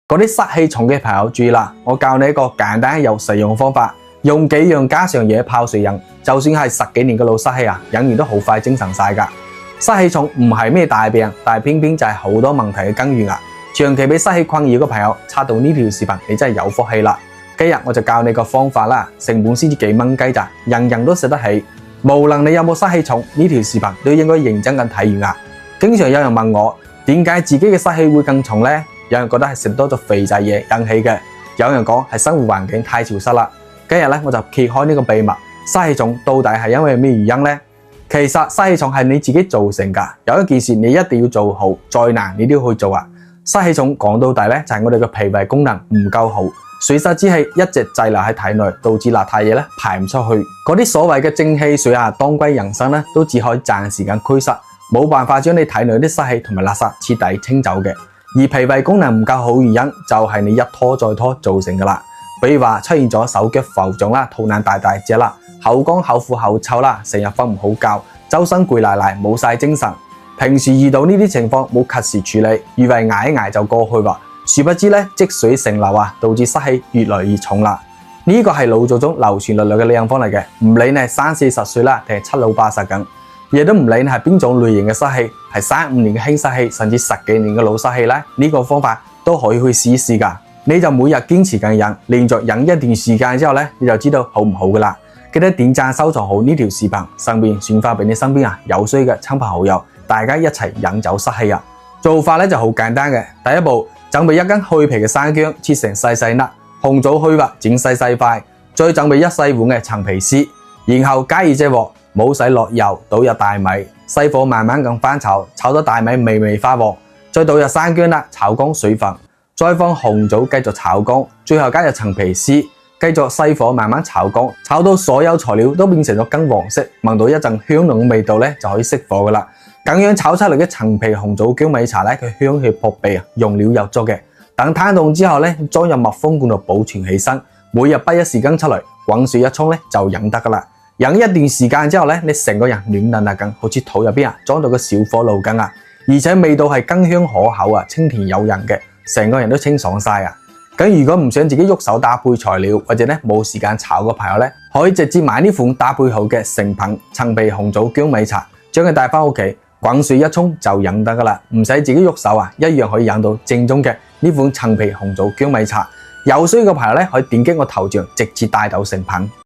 嗰啲濕氣重嘅朋友注意啦，我教你一個簡單又實用嘅方法，用幾樣家常嘢泡水飲，就算係10幾年嘅老濕氣啊，飲完都好快精神晒㗎。濕氣重唔係咩大病，但係偏偏就係好多問題嘅根源啊！長期俾濕氣困擾嘅朋友，刷到呢條視頻你真係有福氣啦！今日我就教你個方法啦，成本先至幾蚊雞咋，人人都食得起。無論你有冇濕氣重，呢條視頻都應該認真咁睇完啊！經常有人問我，點解自己嘅濕氣會更重呢？有人覺得係食多咗肥仔嘢引起嘅，有人講係生活環境太潮濕啦。今日咧我就揭開呢個秘密，濕氣重到底係因為咩原因呢？其實濕氣重係你自己造成㗎，有一件事你一定要做好，再難你都要去做啊！濕氣重講到底咧就係我哋嘅脾胃功能唔夠好，水濕之氣一直滯留喺體內，導致邋遢嘢咧排唔出去。嗰啲所謂嘅正氣水啊，當歸人參咧都只可以暫時間驅濕，冇辦法將你體內啲濕氣同埋垃圾徹底清走嘅。而脾胃功能唔夠好原因就係你一拖再拖造成㗎啦。比如話出現咗手腳浮腫啦，肚腩大隻啦，口乾口苦口臭啦，成日瞓唔好覺，周身攰賴賴，冇晒精神。平時遇到呢啲情況冇及時處理，以為捱一捱就過去喎，殊不知咧積水成流啊，導致濕氣越來越重啦。呢個係老祖宗流傳落來嘅理養方嚟嘅，唔理你係30、40歲啦，定係7老80咁，亦都唔理你係邊種類型嘅濕氣，係3、5年嘅輕濕氣，甚至10幾年嘅老濕氣咧，呢個方法都可以去試一試㗎。你就每日堅持咁飲，連續飲一段時間之後咧，你就知道好唔好㗎啦。記得點讚收藏好呢條視頻，順便轉發俾你身邊有需要嘅親朋好友，大家一齊飲走濕氣啊！做法咧就好簡單嘅，第一步準備一根去皮嘅生薑，切成細細粒，紅棗去核剪細細塊，再準備1細碗嘅陳皮絲，然後加熱隻鑊，冇使落油，倒入大米，細火慢慢咁翻炒，炒到大米微微發黃，再倒入生薑啦，炒乾水分。再放紅棗繼續炒乾，最後加入陳皮絲，繼續細火慢慢炒乾，炒到所有材料都變成咗金黃色，聞到一陣香濃嘅味道咧，就可以熄火噶啦。咁樣炒出嚟嘅陳皮紅棗薑米茶咧，佢香氣撲鼻啊，用料又足嘅。等攤凍之後咧，裝入密封罐度保存起身，每日滗1匙羹出嚟，滾水一沖咧就飲得噶啦。飲一段時間之後咧，你成個人暖嫩咁，好似肚入邊裝到個小火爐咁啊，而且味道係甘香可口啊，清甜誘人嘅。成個人都清爽晒啊！咁如果唔想自己喐手搭配材料，或者咧冇時間炒嘅朋友咧，可以直接買呢款搭配好嘅成品陳皮紅棗薑米茶，將佢帶翻屋企，滾水一沖就飲得噶啦，唔使自己喐手啊，一樣可以飲到正宗嘅呢款陳皮紅棗薑米茶。有需要嘅朋友咧，可以點擊我頭像直接帶到成品。